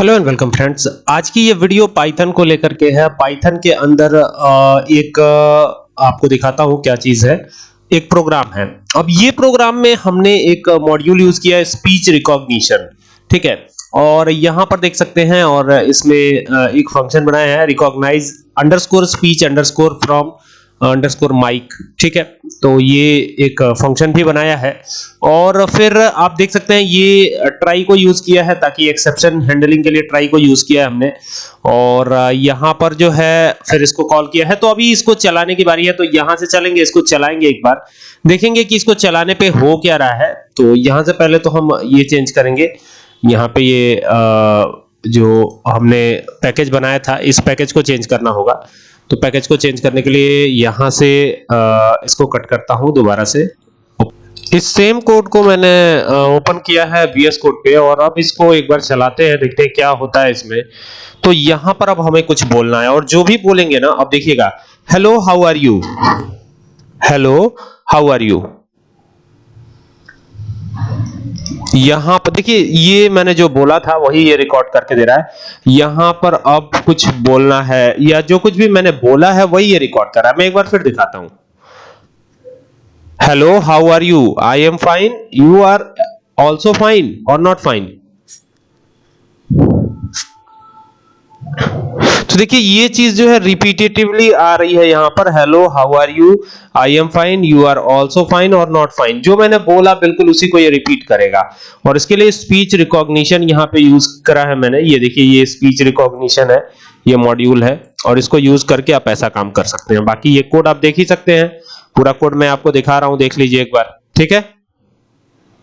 Hello and welcome friends. आज की ये वीडियो पाइथन को लेकर के है। पाइथन के अंदर एक आपको दिखाता हूँ क्या चीज है। एक प्रोग्राम है। अब ये प्रोग्राम में हमने एक मॉड्यूल यूज किया है, स्पीच रिकॉग्निशन। ठीक है, और यहाँ पर देख सकते हैं, और इसमें एक फंक्शन बनाया है, recognise underscore speech underscore from underscore mic. ठीक है, तो ये एक फंक्शन भी बनाया है। और फिर आप देख सकते हैं ये ट्राई को यूज किया है, ताकि एक्सेप्शन हैंडलिंग के लिए ट्राई को यूज किया है हमने। और यहाँ पर जो है फिर इसको कॉल किया है। तो अभी इसको चलाने की बारी है, तो यहाँ से चलेंगे, इसको चलाएंगे, एक बार देखेंगे कि इसको चलाने पे हो क्या रहा है। तो यहाँ से पहले तो हम ये चेंज करेंगे, यहाँ पे ये जो हमने पैकेज बनाया था, इस पैकेज को चेंज करना होगा। तो पैकेज को चेंज करने के लिए यहाँ से इसको कट करता हूँ दोबारा से। इस सेम कोड को मैंने ओपन किया है VS कोड पे, और अब इसको एक बार चलाते हैं, देखते हैं क्या होता है इसमें। तो यहाँ पर अब हमें कुछ बोलना है, और जो भी बोलेंगे ना, अब देखिएगा, hello how are you, hello how are you. यहां पर देखिए, ये मैंने जो बोला था वही ये रिकॉर्ड करके दे रहा है। यहां पर अब कुछ बोलना है, या जो कुछ भी मैंने बोला है वही ये रिकॉर्ड कर रहा है। मैं एक बार फिर दिखाता हूं। Hello how are you, I am fine, you are also fine और नॉट फाइन। तो देखिए, ये चीज जो है रिपीटेटिवली आ रही है यहाँ पर, hello how are you, I am fine, you are also fine और नॉट फाइन। जो मैंने बोला बिल्कुल उसी को ये रिपीट करेगा। और इसके लिए स्पीच रिकॉग्निशन यहाँ पे यूज करा है मैंने। ये देखिए, ये स्पीच रिकॉग्निशन है, ये मॉड्यूल है, और इसको यूज करके आप ऐसा काम कर सकते हैं। बाकी ये कोड आप देख ही सकते हैं, पूरा कोड मैं आपको दिखा रहा हूं, देख लीजिए एक बार। ठीक है।